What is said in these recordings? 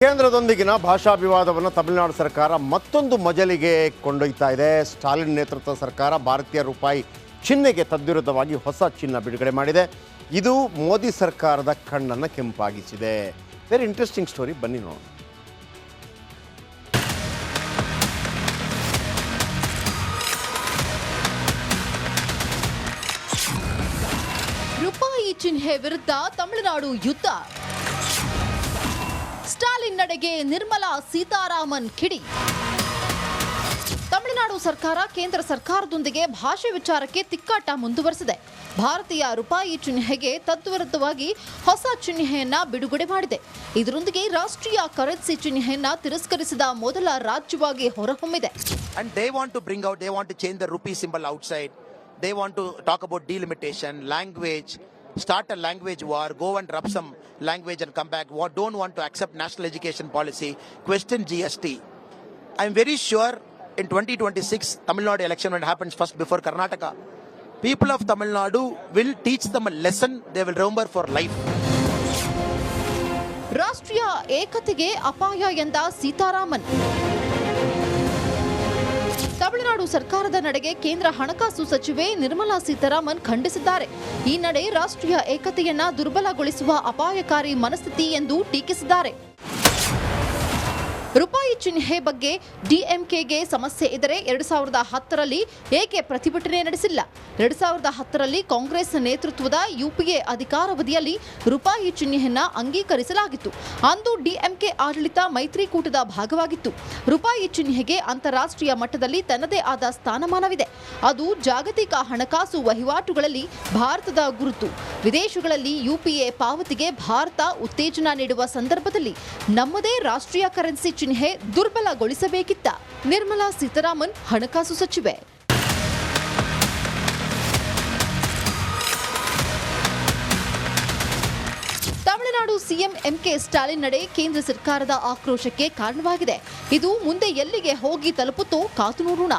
ಕೇಂದ್ರದೊಂದಿಗಿನ ಭಾಷಾ ವಿವಾದವನ್ನು ತಮಿಳುನಾಡು ಸರ್ಕಾರ ಮತ್ತೊಂದು ಮಜಲಿಗೆ ಕೊಂಡೊಯ್ತಾ ಇದೆ. ಸ್ಟಾಲಿನ್ ನೇತೃತ್ವದ ಸರ್ಕಾರ ಭಾರತೀಯ ರೂಪಾಯಿ ಚಿಹ್ನೆಗೆ ತದ್ವಿರುದ್ಧವಾಗಿ ಹೊಸ ಚಿಹ್ನೆ ಬಿಡುಗಡೆ ಮಾಡಿದೆ. ಇದು ಮೋದಿ ಸರ್ಕಾರದ ಕಣ್ಣನ್ನು ಕೆಂಪಾಗಿಸಿದೆ. ವೆರಿ ಇಂಟ್ರೆಸ್ಟಿಂಗ್ ಸ್ಟೋರಿ, ಬನ್ನಿ ನೋಡೋಣ. ರೂಪಾಯಿ ಚಿಹ್ನೆ ವಿರುದ್ಧ ತಮಿಳುನಾಡು ಯುದ್ಧ. ಸ್ಟಾಲಿನ್ ನಡೆಗೆ ನಿರ್ಮಲಾ ಸೀತಾರಾಮನ್ ಕಿಡಿ. ತಮಿಳುನಾಡು ಸರ್ಕಾರ ಕೇಂದ್ರ ಸರ್ಕಾರದೊಂದಿಗೆ ಭಾಷೆ ವಿಚಾರಕ್ಕೆ ತಿಕ್ಕಾಟ ಮುಂದುವರೆಸಿದೆ. ಭಾರತೀಯ ರೂಪಾಯಿ ಚಿಹ್ನೆಗೆ ತದ್ವಿರುದ್ಧವಾಗಿ ಹೊಸ ಚಿಹ್ನೆಯನ್ನ ಬಿಡುಗಡೆ ಮಾಡಿದೆ. ಇದರೊಂದಿಗೆ ರಾಷ್ಟ್ರೀಯ ಕರೆನ್ಸಿ ಚಿಹ್ನೆಯನ್ನ ತಿರಸ್ಕರಿಸಿದ ಮೊದಲ ರಾಜ್ಯವಾಗಿ ಹೊರಹೊಮ್ಮಿದೆ. And they want to bring out, they want to change the rupee symbol outside. They want to talk about delimitation, language, start a language war, go and rub some language and come back. Don't want to accept national education policy, question GST. I'm very sure in 2026 Tamil Nadu election, when it happens first before Karnataka, people of Tamil Nadu will teach them a lesson they will remember for life. ರಾಷ್ಟ್ರೀಯ ಏಕತೆಗೆ ಅಪಾಯ ಎಂದ ಸೀತಾರಾಮನ್. ತಮಿಳುನಾಡು ಸರ್ಕಾರದ ನಡೆಗೆ ಕೇಂದ್ರ ಹಣಕಾಸು ಸಚಿವೆ ನಿರ್ಮಲಾ ಸೀತಾರಾಮನ್ ಖಂಡಿಸಿದ್ದಾರೆ. ಈ ನಡೆ ರಾಷ್ಟ್ರೀಯ ಏಕತೆಯನ್ನ ದುರ್ಬಲಗೊಳಿಸುವ ಅಪಾಯಕಾರಿ ಮನಸ್ಥಿತಿ ಎಂದು ಟೀಕಿಸಿದ್ದಾರೆ. ರೂಪಾಯಿ ಚಿಹ್ನೆ ಬಗ್ಗೆ ಡಿಎಂಕೆಗೆ ಸಮಸ್ಯೆ ಇದ್ದರೆ 2010ರಲ್ಲಿ ಏಕೆ ಪ್ರತಿಭಟನೆ ನಡೆಸಿಲ್ಲ? 2010ರಲ್ಲಿ ಕಾಂಗ್ರೆಸ್ ನೇತೃತ್ವದ ಯುಪಿಎ ಅಧಿಕಾರಾವಧಿಯಲ್ಲಿ ರೂಪಾಯಿ ಚಿಹ್ನೆಯನ್ನ ಅಂಗೀಕರಿಸಲಾಗಿತ್ತು. ಅಂದು ಡಿಎಂಕೆ ಆಡಳಿತ ಮೈತ್ರಿಕೂಟದ ಭಾಗವಾಗಿತ್ತು. ರೂಪಾಯಿ ಚಿಹ್ನೆಗೆ ಅಂತಾರಾಷ್ಟ್ರೀಯ ಮಟ್ಟದಲ್ಲಿ ತನ್ನದೇ ಆದ ಸ್ಥಾನಮಾನವಿದೆ. ಅದು ಜಾಗತಿಕ ಹಣಕಾಸು ವಹಿವಾಟುಗಳಲ್ಲಿ ಭಾರತದ ಗುರುತು. ವಿದೇಶಗಳಲ್ಲಿ ಯುಪಿಎ ಪಾವತಿಗೆ ಭಾರತ ಉತ್ತೇಜನ ನೀಡುವ ಸಂದರ್ಭದಲ್ಲಿ ನಮ್ಮದೇ ರಾಷ್ಟ್ರೀಯ ಕರೆನ್ಸಿ ಚಿಹ್ನೆ ದುರ್ಬಲಗೊಳಿಸಬೇಕಿತ್ತ? ನಿರ್ಮಲಾ ಸೀತಾರಾಮನ್ ಹಣಕಾಸು ಸಚಿವೆ. ತಮಿಳುನಾಡು ಸಿಎಂ ಎಂಕೆ ಸ್ಟಾಲಿನ್ ನಡೆ ಕೇಂದ್ರ ಸರ್ಕಾರದ ಆಕ್ರೋಶಕ್ಕೆ ಕಾರಣವಾಗಿದೆ. ಇದು ಮುಂದೆ ಎಲ್ಲಿಗೆ ಹೋಗಿ ತಲುಪುತ್ತೋ ಕಾದು ನೋಡೋಣ.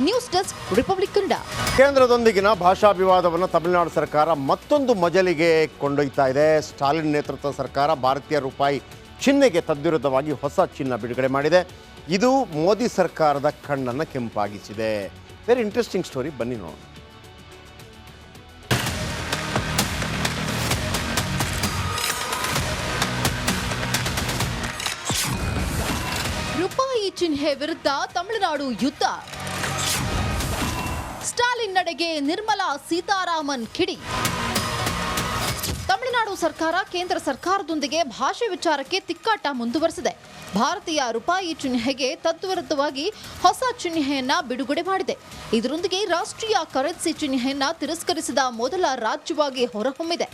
News desk, Republic Kannada. ಕೇಂದ್ರದೊಂದಿಗಿನ ಭಾಷಾ ವಿವಾದವನ್ನು ತಮಿಳುನಾಡು ಸರ್ಕಾರ ಮತ್ತೊಂದು ಮಜಲಿಗೆ ಕೊಂಡೊಯ್ತಾ ಇದೆ. ಸ್ಟಾಲಿನ್ ನೇತೃತ್ವದ ಸರ್ಕಾರ ಭಾರತೀಯ ರೂಪಾಯಿ ಚಿಹ್ನೆಗೆ ತದ್ವಿರುದ್ಧವಾಗಿ ಹೊಸ ಚಿಹ್ನೆ ಬಿಡುಗಡೆ ಮಾಡಿದೆ. ಇದು ಮೋದಿ ಸರ್ಕಾರದ ಕಣ್ಣನ್ನು ಕೆಂಪಾಗಿಸಿದೆ. ವೆರಿ ಇಂಟ್ರೆಸ್ಟಿಂಗ್ ಸ್ಟೋರಿ, ಬನ್ನಿ ನೋಡೋಣ. ರೂಪಾಯಿ ಚಿಹ್ನೆ ವಿರುದ್ಧ ತಮಿಳುನಾಡು ಯುದ್ಧ. ಸ್ಟಾಲಿನ್ ನಡೆಗೆ ನಿರ್ಮಲಾ ಸೀತಾರಾಮನ್ ಕಿಡಿ. ತಮಿಳುನಾಡು ಸರ್ಕಾರ ಕೇಂದ್ರ ಸರ್ಕಾರದೊಂದಿಗೆ ಭಾಷೆ ವಿಚಾರಕ್ಕೆ ತಿಕ್ಕಾಟ ಮುಂದುವರೆಸಿದೆ. ಭಾರತೀಯ ರೂಪಾಯಿ ಚಿಹ್ನೆಗೆ ತದ್ವಿರುದ್ಧವಾಗಿ ಹೊಸ ಚಿಹ್ನೆಯನ್ನ ಬಿಡುಗಡೆ ಮಾಡಿದೆ. ಇದರೊಂದಿಗೆ ರಾಷ್ಟ್ರೀಯ ಕರೆನ್ಸಿ ಚಿಹ್ನೆಯನ್ನ ತಿರಸ್ಕರಿಸಿದ ಮೊದಲ ರಾಜ್ಯವಾಗಿ ಹೊರಹೊಮ್ಮಿದೆ.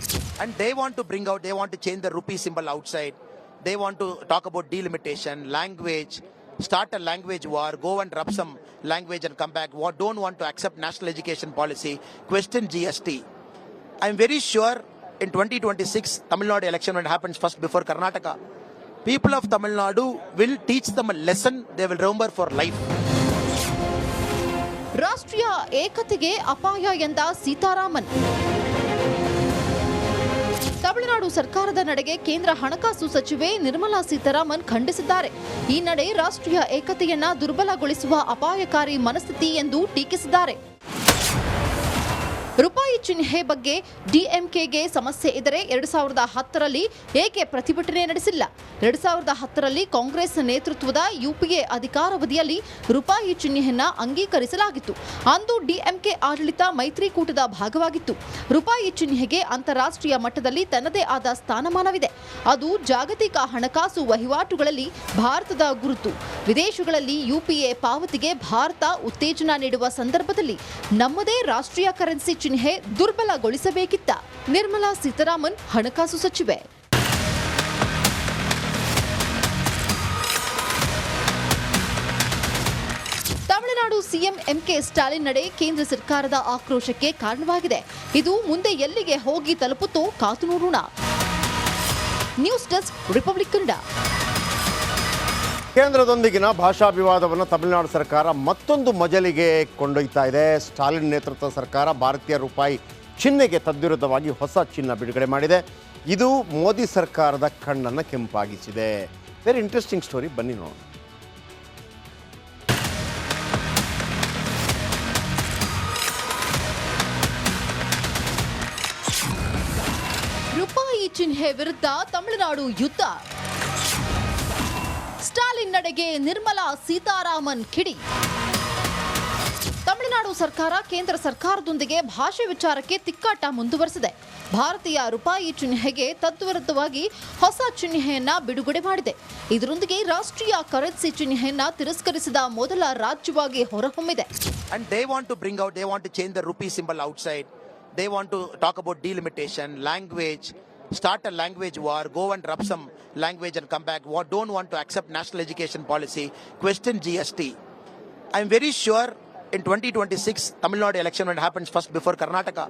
And they want to bring out, they want to change the rupee symbol outside. They want to talk about delimitation, language, start a language war, go and rub some language and come back. Don't want to accept national education policy, question GST. I'm very sure in 2026 Tamil Nadu election, when it happens first before Karnataka, people of Tamil Nadu will teach them a lesson they will remember for life. ರಾಷ್ಟ್ರೀಯ ಏಕತೆಗೆ ಅಪಾಯ ಎಂದ ಸೀತಾರಾಮನ್. ತಮಿಳುನಾಡು ಸರ್ಕಾರದ ನಡೆಗೆ ಕೇಂದ್ರ ಹಣಕಾಸು ಸಚಿವೆ ನಿರ್ಮಲಾ ಸೀತಾರಾಮನ್ ಖಂಡಿಸಿದ್ದಾರೆ. ಈ ನಡೆ ರಾಷ್ಟ್ರೀಯ ಏಕತೆಯನ್ನ ದುರ್ಬಲಗೊಳಿಸುವ ಅಪಾಯಕಾರಿ ಮನಸ್ಥಿತಿ ಎಂದು ಟೀಕಿಸಿದ್ದಾರೆ. ರೂಪಾಯಿ ಚಿಹ್ನೆ ಬಗ್ಗೆ ಡಿಎಂಕೆಗೆ ಸಮಸ್ಯೆ ಇದ್ದರೆ 2010ರಲ್ಲಿ ಏಕೆ ಪ್ರತಿಭಟನೆ ನಡೆಸಿಲ್ಲ? 2010ರಲ್ಲಿ ಕಾಂಗ್ರೆಸ್ ನೇತೃತ್ವದ ಯುಪಿಎ ಅಧಿಕಾರಾವಧಿಯಲ್ಲಿ ರೂಪಾಯಿ ಚಿಹ್ನೆಯನ್ನ ಅಂಗೀಕರಿಸಲಾಗಿತ್ತು. ಅಂದು ಡಿಎಂಕೆ ಆಡಳಿತ ಮೈತ್ರಿಕೂಟದ ಭಾಗವಾಗಿತ್ತು. ರೂಪಾಯಿ ಚಿಹ್ನೆಗೆ ಅಂತಾರಾಷ್ಟ್ರೀಯ ಮಟ್ಟದಲ್ಲಿ ತನ್ನದೇ ಆದ ಸ್ಥಾನಮಾನವಿದೆ. ಅದು ಜಾಗತಿಕ ಹಣಕಾಸು ವಹಿವಾಟುಗಳಲ್ಲಿ ಭಾರತದ ಗುರುತು. ವಿದೇಶಗಳಲ್ಲಿ ಯುಪಿಎ ಪಾವತಿಗೆ ಭಾರತ ಉತ್ತೇಜನ ನೀಡುವ ಸಂದರ್ಭದಲ್ಲಿ ನಮ್ಮದೇ ರಾಷ್ಟ್ರೀಯ ಕರೆನ್ಸಿ ಚಿಹ್ನೆ ದುರ್ಬಲಗೊಳಿಸಬೇಕಿತ್ತ? ನಿರ್ಮಲಾ ಸೀತಾರಾಮನ್ ಹಣಕಾಸು ಸಚಿವೆ. ತಮಿಳುನಾಡು ಸಿಎಂ ಎಂಕೆ ಸ್ಟಾಲಿನ್ ನಡೆ ಕೇಂದ್ರ ಸರ್ಕಾರದ ಆಕ್ರೋಶಕ್ಕೆ ಕಾರಣವಾಗಿದೆ. ಇದು ಮುಂದೆ ಎಲ್ಲಿಗೆ ಹೋಗಿ ತಲುಪುತ್ತೋ ಕಾದು ನೋಡೋಣ. News desk, Republic Kannada. ಕೇಂದ್ರದೊಂದಿಗಿನ ಭಾಷಾ ವಿವಾದವನ್ನು ತಮಿಳುನಾಡು ಸರ್ಕಾರ ಮತ್ತೊಂದು ಮಜಲಿಗೆ ಕೊಂಡೊಯ್ತಾ ಇದೆ. ಸ್ಟಾಲಿನ್ ನೇತೃತ್ವದ ಸರ್ಕಾರ ಭಾರತೀಯ ರೂಪಾಯಿ ಚಿಹ್ನೆಗೆ ತದ್ವಿರುದ್ಧವಾಗಿ ಹೊಸ ಚಿಹ್ನೆ ಬಿಡುಗಡೆ ಮಾಡಿದೆ. ಇದು ಮೋದಿ ಸರ್ಕಾರದ ಕಣ್ಣನ್ನು ಕೆಂಪಾಗಿಸಿದೆ. ವೆರಿ ಇಂಟ್ರೆಸ್ಟಿಂಗ್ ಸ್ಟೋರಿ, ಬನ್ನಿ ನೋಡೋಣ. ರೂಪಾಯಿ ಚಿಹ್ನೆ ವಿರುದ್ಧ ತಮಿಳುನಾಡು ಯುದ್ಧ. ಸ್ಟಾಲಿನ್ ನಡೆಗೆ ನಿರ್ಮಲಾ ಸೀತಾರಾಮನ್ ಕಿಡಿ. ತಮಿಳುನಾಡು ಸರ್ಕಾರ ಕೇಂದ್ರ ಸರ್ಕಾರದೊಂದಿಗೆ ಭಾಷೆ ವಿಚಾರಕ್ಕೆ ತಿಕ್ಕಾಟ ಮುಂದುವರೆಸಿದೆ. ಭಾರತೀಯ ರೂಪಾಯಿ ಚಿಹ್ನೆಗೆ ತದ್ವಿರುದ್ಧವಾಗಿ ಹೊಸ ಚಿಹ್ನೆಯನ್ನ ಬಿಡುಗಡೆ ಮಾಡಿದೆ. ಇದರೊಂದಿಗೆ ರಾಷ್ಟ್ರೀಯ ಕರೆನ್ಸಿ ಚಿಹ್ನೆಯನ್ನ ತಿರಸ್ಕರಿಸಿದ ಮೊದಲ ರಾಜ್ಯವಾಗಿ ಹೊರಹೊಮ್ಮಿದೆ. And they want to change the rupee symbol outside. They want to talk about delimitation, language, start a language war, go and rub some language and come back. Don't want to accept national education policy, question GST. I'm very sure in 2026 Tamil Nadu election, when it happens first before Karnataka,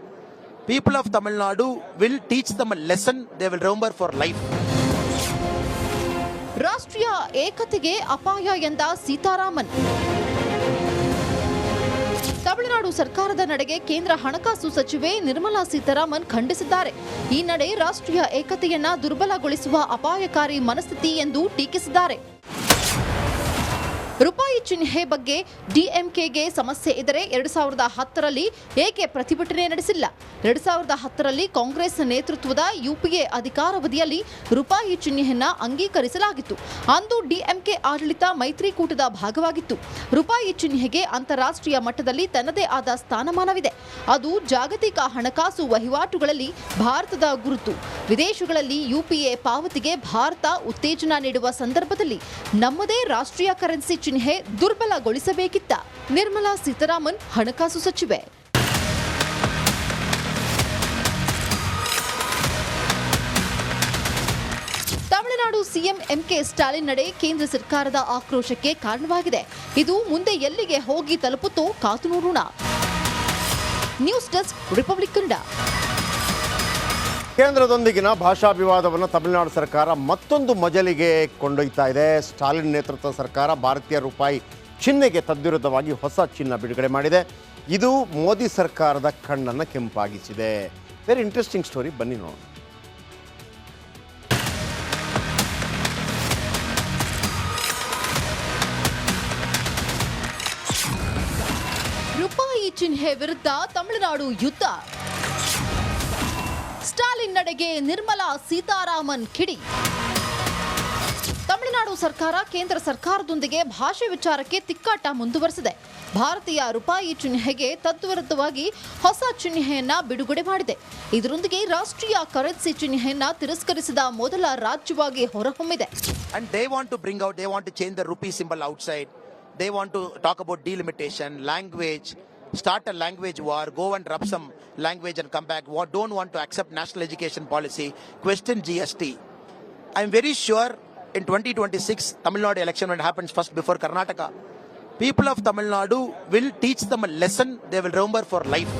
people of Tamil Nadu will teach them a lesson they will remember for life. ರಾಷ್ಟ್ರೀಯ ಏಕತೆಗೆ ಅಪಾಯ ಎಂದ ಸೀತಾರಾಮನ್. ತಮಿಳುನಾಡು ಸರ್ಕಾರದ ನಡೆಗೆ ಕೇಂದ್ರ ಹಣಕಾಸು ಸಚಿವೆ ನಿರ್ಮಲಾ ಸೀತಾರಾಮನ್ ಖಂಡಿಸಿದ್ದಾರೆ. ಈ ನಡೆ ರಾಷ್ಟ್ರೀಯ ಏಕತೆಯನ್ನ ದುರ್ಬಲಗೊಳಿಸುವ ಅಪಾಯಕಾರಿ ಮನಸ್ಥಿತಿ ಎಂದು ಟೀಕಿಸಿದ್ದಾರೆ. ರೂಪಾಯಿ ಚಿಹ್ನೆ ಬಗ್ಗೆ ಡಿಎಂಕೆಗೆ ಸಮಸ್ಯೆ ಇದ್ದರೆ 2010ರಲ್ಲಿ ಏಕೆ ಪ್ರತಿಭಟನೆ ನಡೆಸಿಲ್ಲ? 2010ರಲ್ಲಿ ಕಾಂಗ್ರೆಸ್ ನೇತೃತ್ವದ ಯುಪಿಎ ಅಧಿಕಾರಾವಧಿಯಲ್ಲಿ ರೂಪಾಯಿ ಚಿಹ್ನೆಯನ್ನ ಅಂಗೀಕರಿಸಲಾಗಿತ್ತು. ಅಂದು ಡಿಎಂಕೆ ಆಡಳಿತ ಮೈತ್ರಿಕೂಟದ ಭಾಗವಾಗಿತ್ತು. ರೂಪಾಯಿ ಚಿಹ್ನೆಗೆ ಅಂತಾರಾಷ್ಟ್ರೀಯ ಮಟ್ಟದಲ್ಲಿ ತನ್ನದೇ ಆದ ಸ್ಥಾನಮಾನವಿದೆ. ಅದು ಜಾಗತಿಕ ಹಣಕಾಸು ವಹಿವಾಟುಗಳಲ್ಲಿ ಭಾರತದ ಗುರುತು. ವಿದೇಶಗಳಲ್ಲಿ ಯುಪಿಎ ಪಾವತಿಗೆ ಭಾರತ ಉತ್ತೇಜನ ನೀಡುವ ಸಂದರ್ಭದಲ್ಲಿ ನಮ್ಮದೇ ರಾಷ್ಟ್ರೀಯ ಕರೆನ್ಸಿ ಚಿಹ್ನೆ ದುರ್ಬಲಗೊಳಿಸಬೇಕಿತ್ತ? ನಿರ್ಮಲಾ ಸೀತಾರಾಮನ್ ಹಣಕಾಸು ಸಚಿವೆ. ತಮಿಳುನಾಡು ಸಿಎಂ ಎಂಕೆ ಸ್ಟಾಲಿನ್ ನಡೆ ಕೇಂದ್ರ ಸರ್ಕಾರದ ಆಕ್ರೋಶಕ್ಕೆ ಕಾರಣವಾಗಿದೆ. ಇದು ಮುಂದೆ ಎಲ್ಲಿಗೆ ಹೋಗಿ ತಲುಪುತ್ತೋ ಕಾದು ನೋಡೋಣ. News desk, Republic Kannada. ಕೇಂದ್ರದೊಂದಿಗಿನ ಭಾಷಾ ವಿವಾದವನ್ನು ತಮಿಳುನಾಡು ಸರ್ಕಾರ ಮತ್ತೊಂದು ಮಜಲಿಗೆ ಕೊಂಡೊಯ್ತಾ ಇದೆ. ಸ್ಟಾಲಿನ್ ನೇತೃತ್ವದ ಸರ್ಕಾರ ಭಾರತೀಯ ರೂಪಾಯಿ ಚಿಹ್ನೆಗೆ ತದ್ವಿರುದ್ಧವಾಗಿ ಹೊಸ ಚಿಹ್ನೆ ಬಿಡುಗಡೆ ಮಾಡಿದೆ. ಇದು ಮೋದಿ ಸರ್ಕಾರದ ಕಣ್ಣನ್ನು ಕೆಂಪಾಗಿಸಿದೆ. ವೆರಿ ಇಂಟ್ರೆಸ್ಟಿಂಗ್ ಸ್ಟೋರಿ, ಬನ್ನಿ ನೋಡೋಣ. ರೂಪಾಯಿ ಚಿಹ್ನೆ ವಿರುದ್ಧ ತಮಿಳುನಾಡು ಯುದ್ಧ. ಸ್ಟಾಲಿನ್ ನಡೆಗೆ ನಿರ್ಮಲಾ ಸೀತಾರಾಮನ್ ಕಿಡಿ. ತಮಿಳುನಾಡು ಸರ್ಕಾರ ಕೇಂದ್ರ ಸರ್ಕಾರದೊಂದಿಗೆ ಭಾಷೆ ವಿಚಾರಕ್ಕೆ ತಿಕ್ಕಾಟ ಮುಂದುವರೆಸಿದೆ. ಭಾರತೀಯ ರೂಪಾಯಿ ಚಿಹ್ನೆಗೆ ತದ್ವಿರುದ್ಧವಾಗಿ ಹೊಸ ಚಿಹ್ನೆಯನ್ನ ಬಿಡುಗಡೆ ಮಾಡಿದೆ. ಇದರೊಂದಿಗೆ ರಾಷ್ಟ್ರೀಯ ಕರೆನ್ಸಿ ಚಿಹ್ನೆಯನ್ನ ತಿರಸ್ಕರಿಸಿದ ಮೊದಲ ರಾಜ್ಯವಾಗಿ ಹೊರಹೊಮ್ಮಿದೆ. And they want to change the rupee symbol outside. They want to talk about delimitation, language, start a language war, go and rub some language and come back. Don't want to accept national education policy, question GST. I'm very sure in 2026 Tamil Nadu election, when it happens first before Karnataka, people of Tamil Nadu will teach them a lesson they will remember for life.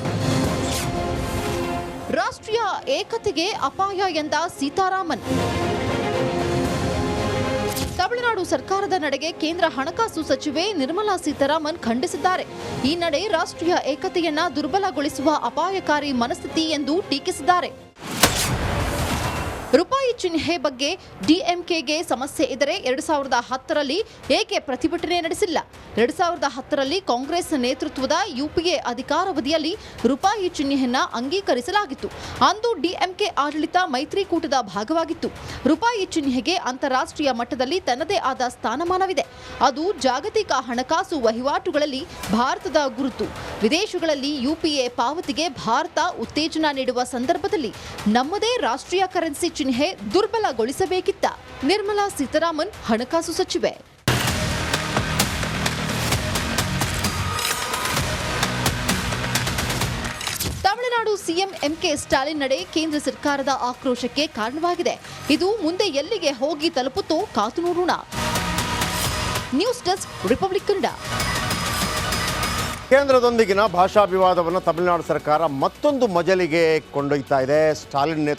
ರಾಷ್ಟ್ರೀಯ ಏಕತೆಗೆ ಅಪಾಯ ಎಂದ ಸೀತಾರಾಮನ್. ತಮಿಳುನಾಡು ಸರ್ಕಾರದ ನಡೆಗೆ ಕೇಂದ್ರ ಹಣಕಾಸು ಸಚಿವೆ ನಿರ್ಮಲಾ ಸೀತಾರಾಮನ್ ಖಂಡಿಸಿದ್ದಾರೆ. ಈ ನಡೆ ರಾಷ್ಟ್ರೀಯ ಏಕತೆಯನ್ನ ದುರ್ಬಲಗೊಳಿಸುವ ಅಪಾಯಕಾರಿ ಮನಸ್ಥಿತಿ ಎಂದು ಟೀಕಿಸಿದ್ದಾರೆ. ರೂಪಾಯಿ ಚಿಹ್ನೆ ಬಗ್ಗೆ ಡಿಎಂಕೆಗೆ ಸಮಸ್ಯೆ ಇದ್ದರೆ 2010ರಲ್ಲಿ ಏಕೆ ಪ್ರತಿಭಟನೆ ನಡೆಸಿಲ್ಲ? 2010ರಲ್ಲಿ ಕಾಂಗ್ರೆಸ್ ನೇತೃತ್ವದ ಯುಪಿಎ ಅಧಿಕಾರಾವಧಿಯಲ್ಲಿ ರೂಪಾಯಿ ಚಿಹ್ನೆಯನ್ನ ಅಂಗೀಕರಿಸಲಾಗಿತ್ತು. ಅಂದು ಡಿಎಂಕೆ ಆಡಳಿತ ಮೈತ್ರಿಕೂಟದ ಭಾಗವಾಗಿತ್ತು. ರೂಪಾಯಿ ಚಿಹ್ನೆಗೆ ಅಂತಾರಾಷ್ಟ್ರೀಯ ಮಟ್ಟದಲ್ಲಿ ತನ್ನದೇ ಆದ ಸ್ಥಾನಮಾನವಿದೆ. ಅದು ಜಾಗತಿಕ ಹಣಕಾಸು ವಹಿವಾಟುಗಳಲ್ಲಿ ಭಾರತದ ಗುರುತು. ವಿದೇಶಗಳಲ್ಲಿ ಯುಪಿಎ ಪಾವತಿಗೆ ಭಾರತ ಉತ್ತೇಜನ ನೀಡುವ ಸಂದರ್ಭದಲ್ಲಿ ನಮ್ಮದೇ ರಾಷ್ಟ್ರೀಯ ಕರೆನ್ಸಿ ಚಿಹ್ನೆ ದುರ್ಬಲಗೊಳಿಸಬೇಕಿತ್ತ? ನಿರ್ಮಲಾ ಸೀತಾರಾಮನ್ ಹಣಕಾಸು ಸಚಿವೆ. ತಮಿಳುನಾಡು ಸಿಎಂ ಎಂಕೆ ಸ್ಟಾಲಿನ್ ನಡೆ ಕೇಂದ್ರ ಸರ್ಕಾರದ ಆಕ್ರೋಶಕ್ಕೆ ಕಾರಣವಾಗಿದೆ. ಇದು ಮುಂದೆ ಎಲ್ಲಿಗೆ ಹೋಗಿ ತಲುಪುತ್ತೋ ಕಾದು ನೋಡೋಣ. News desk, Republic Kannada. ಕೇಂದ್ರದೊಂದಿಗಿನ ಭಾಷಾ ವಿವಾದವನ್ನು ತಮಿಳುನಾಡು ಸರ್ಕಾರ ಮತ್ತೊಂದು ಮಜಲಿಗೆ ಕೊಂಡೊಯ್ತಾ ಇದೆ. ಸ್ಟಾಲಿನ್ ನೇತೃತ್ವ